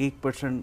1%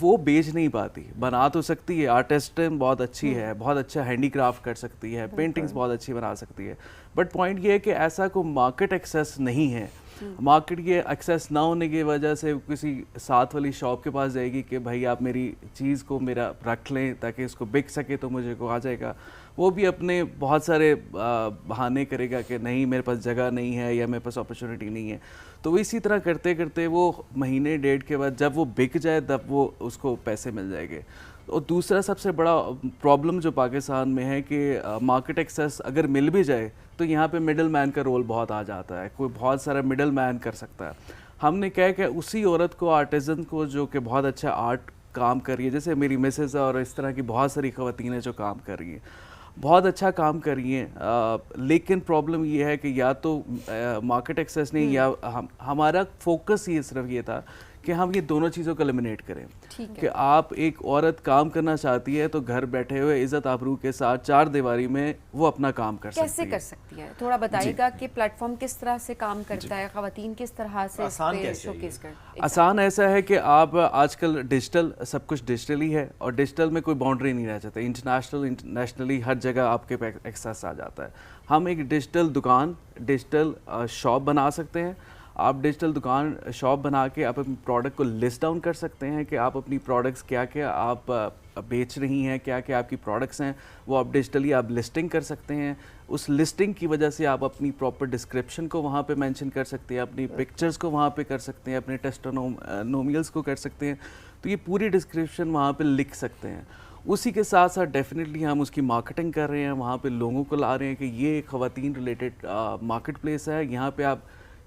وہ بیچ نہیں پاتی. بنا تو سکتی ہے, آرٹسٹ بہت اچھی ہے, بہت اچھا ہینڈی کرافٹ کر سکتی ہے, پینٹنگز بہت اچھی بنا سکتی ہے, بٹ پوائنٹ یہ ہے کہ ایسا کوئی مارکیٹ ایکسیس نہیں ہے. مارکیٹ یہ ایکسیس نہ ہونے کی وجہ سے کسی ساتھ والی شاپ کے پاس جائے گی کہ بھائی آپ میری چیز کو میرا رکھ لیں تاکہ اس کو بک سکے, تو مجھے کو آ جائے گا. وہ بھی اپنے بہت سارے بہانے کرے گا کہ نہیں میرے پاس جگہ نہیں ہے یا میرے پاس اپرچونیٹی نہیں ہے. تو وہ اسی طرح کرتے کرتے وہ مہینے ڈیڑھ کے بعد جب وہ بک جائے تب وہ اس کو پیسے مل جائیں گے. اور دوسرا سب سے بڑا پرابلم جو پاکستان میں ہے کہ مارکیٹ ایکسیس اگر مل بھی جائے تو یہاں پہ مڈل مین کا رول بہت آ جاتا ہے. کوئی بہت سارا مڈل مین کر سکتا ہے. ہم نے کہا کہ اسی عورت کو, آرٹیزن کو, جو کہ بہت اچھا آرٹ کام کر رہی ہے, جیسے میری مسز اور اس طرح کی بہت ساری خواتین ہیں جو کام کر رہی ہیں, بہت اچھا کام کر رہی ہیں, لیکن پرابلم یہ ہے کہ یا تو مارکیٹ ایکسیس نہیں, یا ہمارا فوکس یہ صرف یہ تھا کہ ہم یہ دونوں چیزوں کو ایلیمنیٹ کریں کہ آپ ایک عورت کام کرنا چاہتی ہے تو گھر بیٹھے ہوئے عزت آبرو کے ساتھ چار دیواری میں وہ اپنا کام کر سکتی ہے. کیسے کر سکتی ہے, تھوڑا بتائیے گا کہ پلیٹ فارم کس طرح سے کام کرتا ہے, خواتین کس طرح سے اس پہ شوکیس کرتے. آسان ایسا ہے کہ آپ آج کل ڈیجیٹل, سب کچھ ڈیجیٹل ہی ہے, اور ڈیجیٹل میں کوئی باؤنڈری نہیں رہ جاتا. انٹرنیشنلی ہر جگہ آپ کے ایکسیس آ جاتا ہے. ہم ایک ڈیجیٹل دکان, ڈیجیٹل شاپ بنا سکتے ہیں. آپ ڈیجیٹل دکان شاپ بنا کے آپ اپنی پروڈکٹ کو لسٹ ڈاؤن کر سکتے ہیں کہ آپ اپنی پروڈکٹس کیا کیا آپ بیچ رہی ہیں, کیا کیا آپ کی پروڈکٹس ہیں, وہ آپ ڈیجیٹلی آپ لسٹنگ کر سکتے ہیں. اس لسٹنگ کی وجہ سے آپ اپنی پراپر ڈسکرپشن کو وہاں پہ مینشن کر سکتے ہیں, اپنی پکچرز کو وہاں پہ کر سکتے ہیں, اپنے ٹیسٹونومیلز کو کر سکتے ہیں. تو یہ پوری ڈسکرپشن وہاں پہ لکھ سکتے ہیں. اسی کے ساتھ ساتھ ڈیفینیٹلی ہم اس کی مارکیٹنگ کر رہے ہیں, وہاں پہ لوگوں کو لا رہے ہیں کہ یہ خواتین ریلیٹڈ مارکیٹ پلیس ہے, یہاں پہ آپ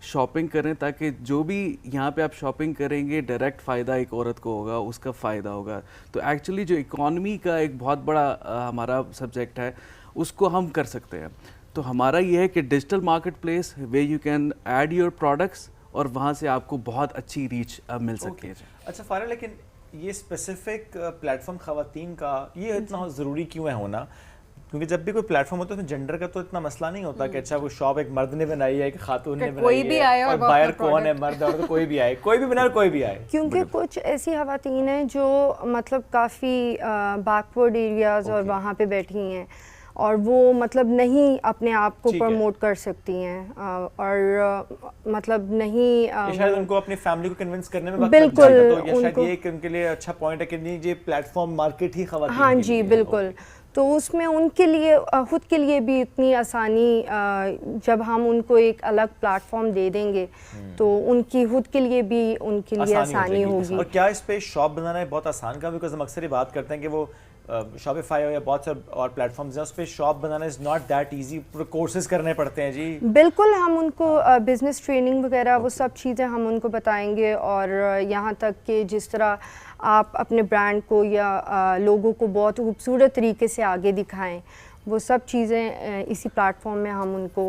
شاپنگ کریں تاکہ جو بھی یہاں پہ آپ شاپنگ کریں گے ڈائریکٹ فائدہ ایک عورت کو ہوگا, اس کا فائدہ ہوگا. تو ایکچولی جو اکانومی کا ایک بہت بڑا ہمارا سبجیکٹ ہے اس کو ہم کر سکتے ہیں. تو ہمارا یہ ہے کہ digital marketplace where you can add your products, اور وہاں سے آپ کو بہت اچھی ریچ مل سکتی ہے. اچھا فارغ, لیکن یہ اسپیسیفک پلیٹ فارم خواتین کا یہ اتنا ضروری کیوں ہے ہونا؟ کیونکہ جب بھی کوئی پلیٹ فارم ہوتا ہے اس میں جنڈر کا تو اتنا مسئلہ نہیں ہوتا کہ اچھا کوئی شاپ ایک مرد نے بنائی ہے, ایک خاتون نے بنائی ہے, اور بائر کون ہے, مرد ہے, کوئی بھی آئے, کوئی بھی بنا کوئی بھی آئے. کیونکہ کچھ ایسی خواتین ہیں جو مطلب کافی بیکورڈ ایریاز اور وہاں پہ بیٹھی ہیں, اور وہ مطلب نہیں اپنے آپ کو پروموٹ کر سکتی ہیں, اور مطلب نہیں شاید ان کو اپنی فیملی کو کنونس کرنے میں بالکل, تو شاید یہ کہ ان کے لیے اچھا پوائنٹ ہے کہ نہیں یہ پلیٹ فارم مارکیٹ ہی خواتین. ہاں جی بالکل. تو اس میں ان کے لیے خود کے لیے بھی اتنی آسانی, جب ہم ان کو ایک الگ پلیٹ فارم دے دیں گے تو ان کی خود کے لیے بھی ان کے لیے آسانی ہوگی. اور کیا اس پہ شاپ بنانا ہے بہت آسان کا, بیکاز ہم اکثر یہ بات کرتے ہیں کہ وہ شاپیفائی ہو یا بہت سے اور پلیٹ فارمز ہیں, اس پہ shop banana is not that easy, courses کرنے پڑتے ہیں. جی بالکل, ہم ان کو بزنس ٹریننگ وغیرہ وہ سب چیزیں ہم ان کو بتائیں گے, اور یہاں تک کہ جس طرح آپ اپنے برانڈ کو یا لوگوں کو بہت خوبصورت طریقے سے آگے دکھائیں, وہ سب چیزیں اسی پلیٹ فارم میں ہم ان کو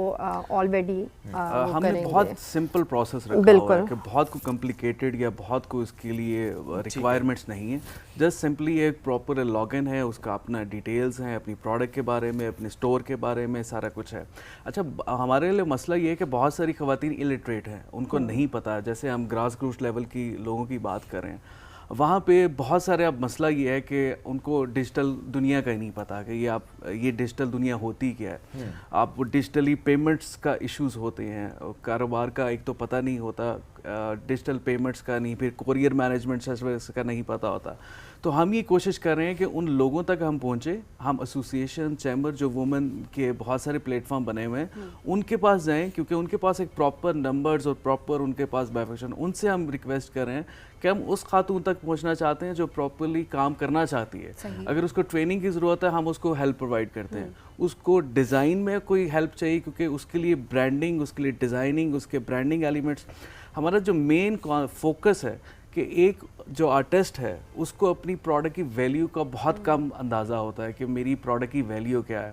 آلریڈی ہم نے بہت سمپل پروسیس رکھا ہوا ہے کہ بہت کو کمپلیکیٹڈ یا بہت کو اس کے لیے ریکوائرمنٹس نہیں ہیں. جسٹ سمپلی ایک پراپر لاگ ان ہے, اس کا اپنا ڈیٹیلز ہیں, اپنی پروڈکٹ کے بارے میں, اپنے اسٹور کے بارے میں, سارا کچھ ہے. اچھا ہمارے لیے مسئلہ یہ ہے کہ بہت ساری خواتین الٹریٹ ہیں, ان کو نہیں پتہ. جیسے ہم گراس روٹ لیول کی لوگوں کی بات کر رہے ہیں, وہاں پہ بہت سارے اب مسئلہ یہ ہے کہ ان کو ڈیجیٹل دنیا کا ہی نہیں پتہ کہ یہ ڈیجیٹل دنیا ہوتی کیا ہے. آپ ڈیجیٹلی پیمنٹس کا ایشوز ہوتے ہیں, کاروبار کا ایک تو پتہ نہیں ہوتا, ڈیجیٹل پیمنٹس کا نہیں, پھر کوریئر مینجمنٹ سروس کا نہیں پتہ ہوتا. تو ہم یہ کوشش کر رہے ہیں کہ ان لوگوں تک ہم پہنچے. ہم ایسوسیشن چیمبر جو وومن کے بہت سارے پلیٹ فارم بنے ہوئے ہیں ان کے پاس جائیں, کیونکہ ان کے پاس ایک پراپر نمبرز اور پراپر ان کے پاس بائیفیکشن. ان سے ہم ریکویسٹ کر رہے ہیں کہ ہم اس خاتون تک پہنچنا چاہتے ہیں جو پراپرلی کام کرنا چاہتی ہے. اگر اس کو ٹریننگ کی ضرورت ہے ہم اس کو ہیلپ پرووائڈ کرتے ہیں. اس کو ڈیزائن میں کوئی ہیلپ چاہیے کیونکہ اس کے لیے برانڈنگ, اس کے لیے ڈیزائننگ, اس کے برانڈنگ ایلیمنٹس. ہمارا جو مین فوکس ہے کہ ایک جو آرٹسٹ ہے اس کو اپنی پروڈکٹ کی ویلیو کا بہت کم اندازہ ہوتا ہے کہ میری پروڈکٹ کی ویلیو کیا ہے.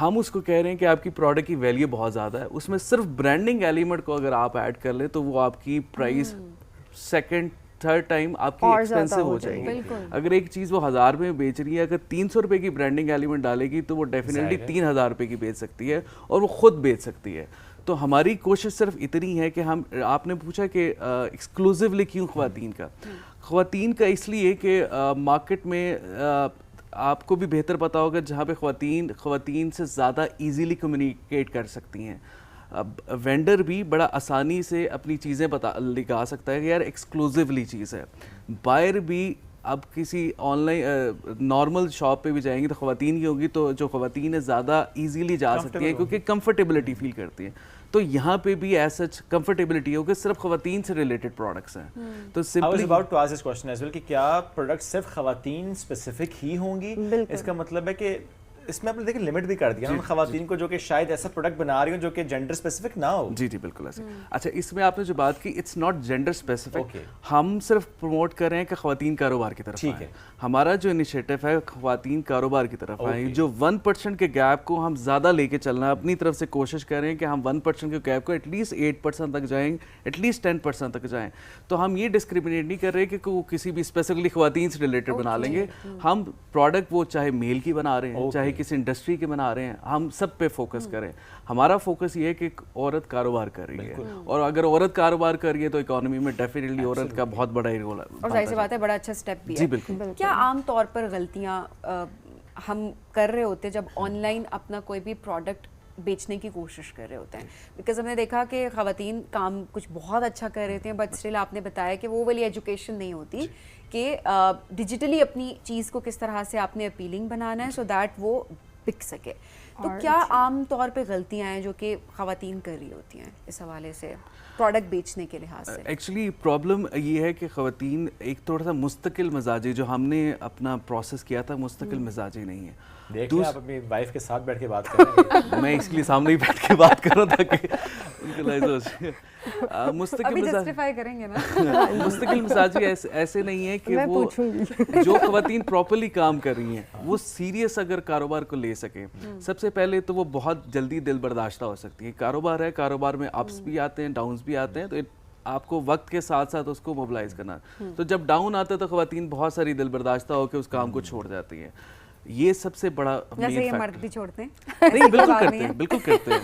ہم اس کو کہہ رہے ہیں کہ آپ کی پروڈکٹ کی ویلیو بہت زیادہ ہے, اس میں صرف برانڈنگ ایلیمنٹ کو اگر آپ ایڈ کر لیں تو وہ آپ کی پرائز سیکنڈ تھرڈ ٹائم آپ کی ایکسپینسو ہو جائے گی. اگر ایک چیز وہ 1000 میں بیچ رہی ہے, اگر 300 روپے کی برانڈنگ ایلیمنٹ ڈالے گی تو وہ ڈیفینیٹلی 3000 روپے کی بیچ سکتی ہے اور وہ خود بیچ سکتی ہے. تو ہماری کوشش صرف اتنی ہے کہ ہم, آپ نے پوچھا کہ ایکسکلوزیولی کیوں خواتین کا اس لیے کہ مارکیٹ میں آپ کو بھی بہتر پتا ہوگا جہاں پہ خواتین سے زیادہ ایزیلی کمیونیکیٹ کر سکتی ہیں. وینڈر بھی بڑا آسانی سے اپنی چیزیں لگا سکتا ہے کہ یار ایکسکلوزیولی چیز ہے. بائر بھی اب کسی آن لائن نارمل شاپ پہ بھی جائیں گی تو خواتین کی ہوگی, تو جو خواتین ہیں زیادہ ایزیلی جا سکتی ہیں کیونکہ کمفرٹیبلٹی فیل کرتی ہیں. تو یہاں پہ بھی ایز سچ کمفرٹیبلٹی ہوگی, صرف خواتین سے ریلیٹڈ پروڈکٹس ہیں. تو simply about to ask this question as well کہ کیا پروڈکٹ صرف خواتین اسپیسیفک ہی ہوں گی؟ اس کا مطلب ہے کہ اس میں آپ نے دیکھیں لمٹ بھی کر دیا نا خواتین کو جو کہ شاید ایسا پروڈکٹ بنا رہی ہوں جو کہ جینڈر اسپیسیفک نہ ہو. جی بالکل ایسے. اچھا, اس میں آپ نے جو بات کی اٹس ناٹ جینڈر اسپیسیفک, ہم صرف پروموٹ کر رہے ہیں کہ خواتین کاروبار کی طرف آئیں. ہمارا جو انیشیٹو ہے خواتین کاروبار کی طرف آئیں. جو 1% کے گیپ کو ہم زیادہ لے کے چلنا ہے, اپنی طرف سے کوشش کریں کہ ہم 1% کے گیپ کو ایٹ لیسٹ 8% تک جائیں, ایٹ لیسٹ 10% تک جائیں. تو ہم یہ ڈسکریمنیٹ نہیں کر رہے کہ کسی بھی اسپیسیفکلی خواتین سے ریلیٹڈ بنا لیں گے. ہم پروڈکٹ وہ چاہے میل کی بنا رہے ہیں چاہے کسی انڈسٹری کے بنا رہے ہیں, ہم سب پہ فوکس کریں. ہمارا فوکس یہ ہے کہ عورت کاروبار کر رہی ہے, اور اگر عورت کاروبار کر رہی ہے تو اکانومی میں ڈیفینیٹلی عورت کا بہت بڑا رول ہے. اور ظاہر سی بات ہے بڑا اچھا اسٹیپ بھی ہے. جی بالکل. کیا عام طور پر غلطیاں ہم کر رہے ہوتے ہیں جب آن لائن اپنا کوئی بھی پروڈکٹ بیچنے کی کوشش کر رہے ہوتے ہیں؟ بیکاز ہم نے دیکھا کہ خواتین کام کچھ بہت اچھا کر رہے تھے, بٹ اسٹل آپ نے بتایا کہ وہ والی ایجوکیشن نہیں ہوتی کہ ڈیجیٹلی اپنی چیز کو کس طرح سے آپ نے اپیلنگ بنانا ہے سو دیٹ وہ بک سکے. تو کیا عام طور پہ غلطیاں ہیں جو کہ خواتین کر رہی ہوتی ہیں اس حوالے سے پروڈکٹ بیچنے کے لحاظ سے؟ ایکچولی پرابلم یہ ہے کہ خواتین ایک تھوڑا سا مستقل مزاجی, جو ہم نے اپنا پروسیس کیا تھا مستقل مزاجی نہیں ہے. آپ اپنی وائف کے ساتھ بیٹھ کے بات کر رہے ہیں. میں اس لیے سامنے ہی بیٹھ کے بات کر رہا تھا کہ ان کے لائز مستقل مزاجی ایسے نہیں ہے کہ وہ جو خواتین پراپرلی کام کر رہی ہیں وہ سیریس اگر کاروبار کو لے سکیں. سب سے پہلے تو وہ بہت جلدی دل برداشتہ ہو سکتی ہے. کاروبار ہے, کاروبار میں اپس بھی آتے ہیں ڈاؤنس بھی آتے ہیں, تو آپ کو وقت کے ساتھ ساتھ اس کو موبلائز کرنا. تو جب ڈاؤن آتا ہے تو خواتین بہت ساری دل برداشتہ ہو کے اس کام کو چھوڑ جاتی ہیں. یہ سب سے بڑا جیسے یہ مرد بھی چھوڑتے ہیں. نہیں بالکل کرتے ہیں, بالکل کرتے ہیں.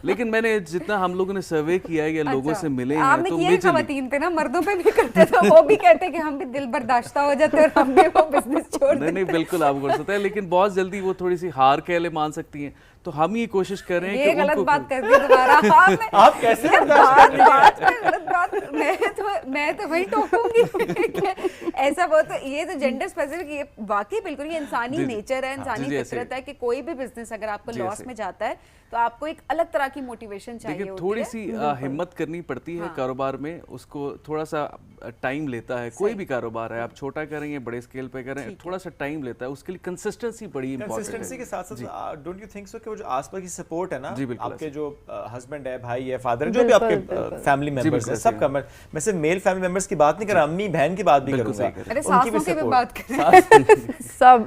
لیکن میں نے جتنا ہم لوگوں نے سروے کیا ہے یا لوگوں سے ملے ہیں تو خواتین پہ نا مردوں پہ بھی کرتے تھے, وہ بھی کہتے کہ ہم بھی دل برداشتہ ہو جاتے اور ہم نے وہ بزنس چھوڑ دیا. نہیں بالکل آپ کر سکتے ہیں, لیکن بہت جلدی وہ تھوڑی سی ہار کے لئے مان سکتی ہیں. تو ہم یہ کوشش کر رہے ہیں کہ یہ غلط بات کر دی دوبارہ. آپ کیسے غلط بات, میں تو وہی ٹوکوں گی ایسا بہت. یہ تو جینڈر اسپیسیفک, یہ واقعی بالکل یہ انسانی نیچر ہے, انسانی فطرت ہے کہ کوئی بھی بزنس اگر آپ کو لاس میں جاتا ہے تو آپ کو ایک الگ طرح کی موٹیویشن چاہیے ہوتی ہے. تھوڑی سی ہمت کرنی پڑتی ہے کاروبار میں, اس کو تھوڑا سا ٹائم لیتا ہے. کوئی بھی کاروبار ہے, آپ چھوٹا کریں یا بڑے اسکیل پہ کریں, تھوڑا سا ٹائم لیتا ہے. اس کے لیے کنسسٹنسی بڑی امپورٹنٹ ہے. کنسسٹنسی کے ساتھ ساتھ ڈونٹ یو تھنک سو کہ وہ جو آس پاس کی سپورٹ ہے نا, آپ کے جو ہسبینڈ ہے, بھائی ہے, فادر ہے, جو بھی آپ کے فیملی ممبرس ہیں, سب کا, میں صرف میل فیملی ممبرس کی بات نہیں کر رہا, امی بہن کی بات بھی کروں گا, ان کی بھی سپورٹ سب.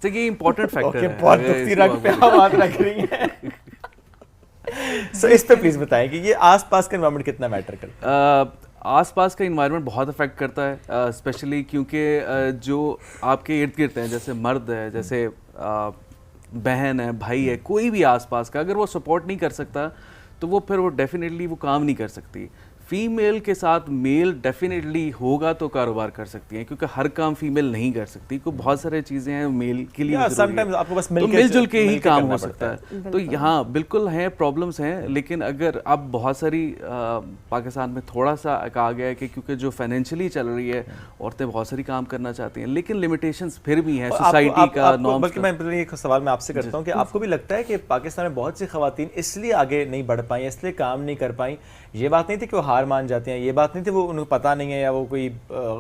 یہ امپورٹنٹ فیکٹر ہے. بہت دفتی رنگ پہ بات رکھ رہی ہیں. سو اس پہ پلیز بتائیں کہ یہ آس پاس کا انوائرمنٹ کتنا میٹر کرتا ہے؟ آس پاس کا انوائرمنٹ بہت افیکٹ کرتا ہے, اسپیشلی کیونکہ جو آپ کے ارد گرد ہیں, جیسے مرد ہے, جیسے بہن ہے, بھائی ہے, کوئی بھی آس پاس کا, اگر وہ سپورٹ نہیں کر سکتا تو وہ پھر وہ ڈیفینیٹلی وہ کام نہیں کر سکتی. فیمیل کے ساتھ میل ڈیفینیٹلی ہوگا تو کاروبار کر سکتی ہیں, کیونکہ ہر کام فیمیل نہیں کر سکتی. کو بہت سارے چیزیں ہیں میل کے لیے تو مل جل کے ہی کام ہو سکتا ہے. تو یہاں بالکل ہیں پرابلمس ہیں, لیکن اگر اب بہت ساری پاکستان میں تھوڑا سا آ گیا ہے کہ کیونکہ جو فائنینشلی چل رہی ہے, عورتیں بہت ساری کام کرنا چاہتی ہیں, لیکن لمیٹیشنز پھر بھی ہیں سوسائٹی کا نارمز. بلکہ میں ایک سوال میں آپ سے کرتا ہوں کہ آپ کو بھی لگتا ہے کہ پاکستان میں بہت سی خواتین اس لیے آگے نہیں بڑھ پائیں, اس لیے کام نہیں کر پائیں, یہ بات نہیں تھی کہ وہ ہار مان جاتے ہیں, یہ بات نہیں تھی وہ انہیں پتہ نہیں ہے یا وہ کوئی,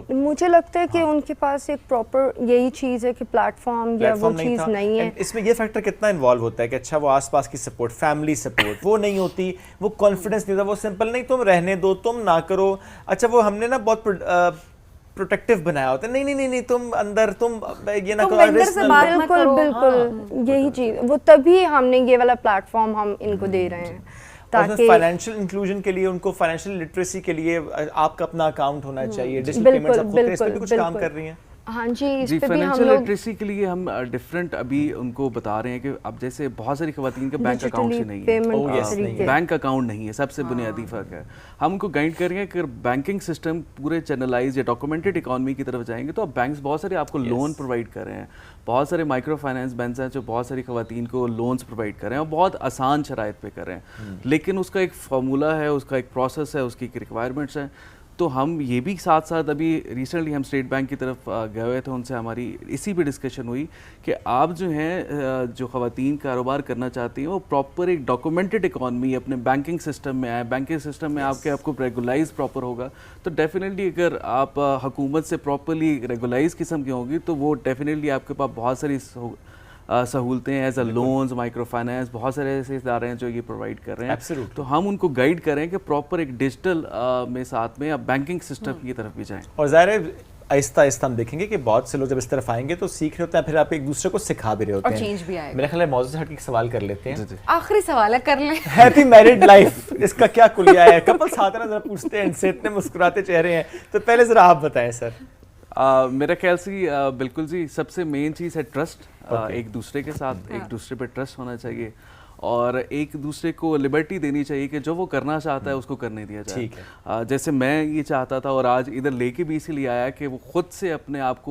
مجھے لگتا ہے کہ ان کے پاس ایک پراپر یہی چیز ہے کہ پلیٹ فارم یا وہ چیز نہیں ہے. اس میں یہ فیکٹر کتنا انوالو ہوتا ہے کہ اچھا وہ آس پاس کی سپورٹ, فیملی سپورٹ وہ نہیں ہوتی, وہ کانفیڈنس نہیں ہوتا, وہ سمپل نہیں تم رہنے دو, تم نہ کرو. اچھا وہ ہم نے نا بہت پروٹیکٹیو بنایا ہوتا ہے, نہیں نہیں نہیں تم اندر, تم یہ نہ کرو. بالکل بالکل یہی چیز, وہ تبھی ہم نے یہ والا پلیٹ فارم ہم ان کو دے رہے ہیں تاکہ فائنینشیل انکلوژن کے لیے, ان کو فائنینشیل لٹریسی کے لیے آپ کا اپنا اکاؤنٹ ہونا چاہیے, ڈیجیٹل پیمنٹس آپ خود اس پہ بھی کچھ کام کر رہی ہیں. ہاں جی جی فائنینشیل لٹریسی کے لیے ہم ڈفرینٹ ابھی ان کو بتا رہے ہیں کہ اب جیسے بہت ساری خواتین کا بینک اکاؤنٹ ہی نہیں ہے, بینک اکاؤنٹ نہیں ہے, سب سے بنیادی فرق ہے. ہم ان کو گائڈ کریں گے کہ بینکنگ سسٹم پورے چینلائز یا ڈاکومنٹڈ اکانومی کی طرف جائیں گے تو اب بینکس بہت سارے آپ کو لون پرووائڈ کر رہے ہیں, بہت سارے مائکرو فائنانس بینکس ہیں جو بہت ساری خواتین کو لونس پرووائڈ کر رہے ہیں اور بہت آسان شرائط پہ کر رہے ہیں, لیکن اس کا ایک فارمولہ ہے, اس کا ایک پروسیس ہے, اس کی ایک ریکوائرمنٹس ہیں. تو ہم یہ بھی ساتھ ساتھ ابھی ریسنٹلی ہم اسٹیٹ بینک کی طرف گئے ہوئے تھے, ان سے ہماری اسی پہ ڈسکشن ہوئی کہ آپ جو ہیں جو خواتین کاروبار کرنا چاہتی ہیں وہ پراپر ایک ڈاکومنٹڈ اکانومی اپنے بینکنگ سسٹم میں آئے, بینکنگ سسٹم میں آپ کو ریگولائز پراپر ہوگا تو ڈیفینیٹلی اگر آپ حکومت سے پراپرلی ریگولائز قسم کی ہوں گی تو وہ ڈیفینیٹلی آپ کے پاس بہت ساری سہولتیں as a loans, micro finance, بہت سارے ایسے ادارے ہیں جو یہ پرووائڈ کر رہے ہیں. تو ہم ان کو گائیڈ کریں کہ پراپر ایک ڈیجیٹل میں ساتھ میں اب بینکنگ سسٹم کی طرف بھی جائیں. اور ظاہر ہے آہستہ آہستہ ہم دیکھیں گے کہ بہت سے لوگ جب اس طرف آئیں گے تو سیکھ رہے ہوتے ہیں, پھر آپ ایک دوسرے کو سکھا بھی رہے ہوتے ہیں, اور چینج بھی آئے گا. میرا خیال ہے موضوع سے ہٹ کے ایک سوال کر لیتے ہیں. آخری سوال ہے, کر لیں. ہیپی میرڈ لائف اس کا کیا کلیہ ہے؟ کپلس آتے ہیں نا, ذرا پوچھتے ہیں, ان سے اتنے مسکراتے چہرے ہیں, تو پہلے ذرا آپ بتائیں سر. میرا خیال سے بالکل جی سب سے مین چیز ہے ٹرسٹ. ایک دوسرے کے ساتھ ایک دوسرے پہ ٹرسٹ ہونا چاہیے اور ایک دوسرے کو لبرٹی دینی چاہیے کہ جو وہ کرنا چاہتا ہے اس کو کرنے دیا جائے. جیسے میں یہ چاہتا تھا اور آج ادھر لے کے بھی اسی لیے آیا کہ وہ خود سے اپنے آپ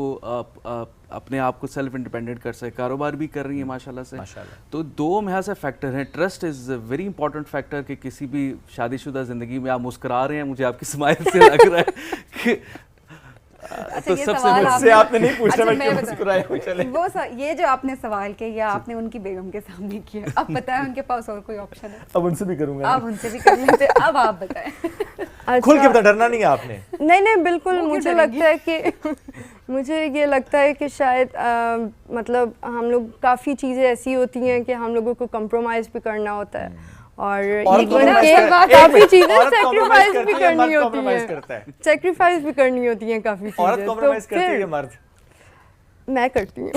کو سیلف انڈیپینڈنٹ کر سکے, کاروبار بھی کر رہی ہیں ماشاء اللہ سے. تو دو محض سے فیکٹر ہیں. Trust is a very important factor کہ کسی بھی شادی شدہ زندگی میں آپ مسکرا رہے ہیں, مجھے آپ کی اسمائل سے لگ رہا ہے کہ تو سب سے آپ نے نہیں پوچھا میں مسکرایا ہوں. چلیں وہ یہ جو آپ نے سوال کیا یا آپ نے ان کی بیگم کے سامنے کیا, اب بتائیں ان کے پاس اور کوئی آپشن ہے؟ اب ان سے بھی کروں گا, اب ان سے بھی کر لیتے. اب آپ بتائیں. کھل کے بتا, ڈرنا نہیں ہے آپ نے. نہیں بالکل, مجھے یہ لگتا ہے کہ شاید مطلب ہم لوگ کافی چیزیں ایسی ہوتی ہیں کہ ہم لوگوں کو کمپرومائز بھی کرنا ہوتا ہے اور کافی چیزیں سیکریفائز بھی کرنی ہوتی ہیں, سیکریفائز بھی کرنی ہوتی ہیں کافی چیزیں. عورت کمپرومائز کرتی ہے, مرد میں کرتی ہوں.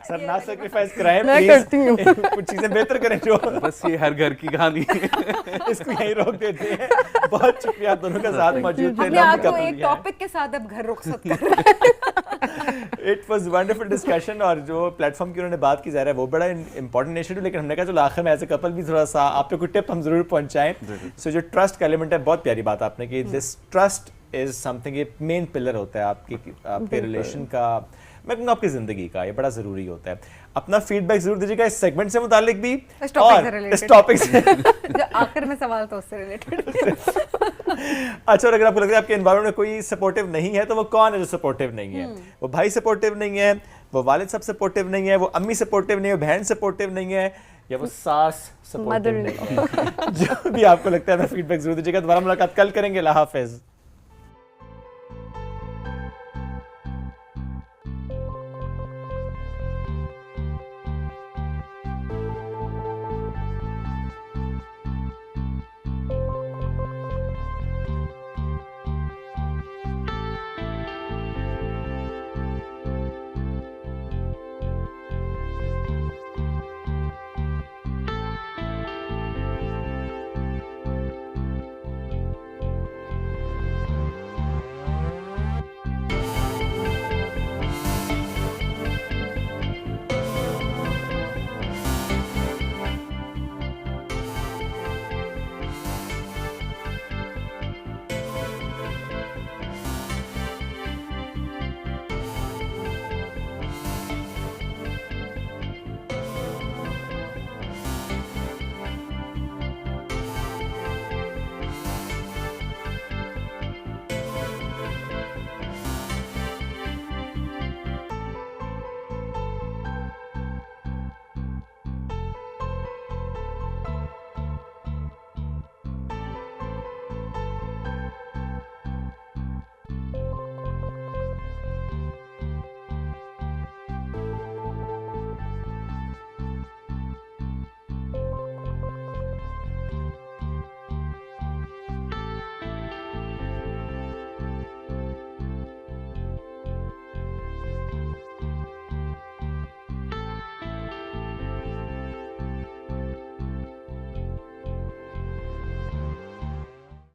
سر نہ سیکریفائز کرائیں, میں کرتی ہوں, کچھ چیزیں بہتر کریں. جو بس یہ ہر گھر کی کہانی ہے, اس کو یہیں روک دیتے ہیں. بہت شکریہ آپ دونوں کا ساتھ موجود تھے. آپ کو ایک ٹاپک کے ساتھ اب گھر رخصت کر رہے ہیں. اٹ واز ونڈرفل ڈسکشن, اور جو پلیٹ فارم کی انہوں نے بات کی ظاہر ہے وہ بڑا امپورٹنٹ ایشو, لیکن ہم نے کہا چلو آخر میں ایز اے کپل بھی تھوڑا سا آپ پہ کوئی ٹپ ہم ضرور پہنچائیں. سو جو ٹرسٹ کا ایلیمنٹ ہے, بہت پیاری بات آپ نے کی. دس ٹرسٹ از سم تھنگ, یہ مین پلر ہوتا ہے آپ کے ریلیشن کا, میں کہوں گا آپ کی زندگی کا. یہ بڑا ضروری ہوتا ہے. اپنا فیڈ بیک ضرور دیجیے گا اس سیگمنٹ سے متعلق بھی, اور اس ٹاپک سے جو آخر میں سوال تو اس سے ریلیٹڈ. اچھا, اور اگر آپ کو لگ رہا ہے آپ کے انوائرمنٹ میں کوئی سپورٹیو نہیں ہے تو وہ کون ہے جو سپورٹیو نہیں ہے؟ وہ بھائی سپورٹیو نہیں ہے, وہ والد صاحب سپورٹیو نہیں ہے, وہ امی سپورٹیو نہیں ہے, وہ بہن سپورٹیو نہیں ہے, یا وہ ساس سپورٹیو نہیں ہے. جو بھی آپ کو لگتا ہے فیڈ بیک ضرور دیجیے گا. دوبارہ ملاقات کل کریں گے. اللہ حافظ.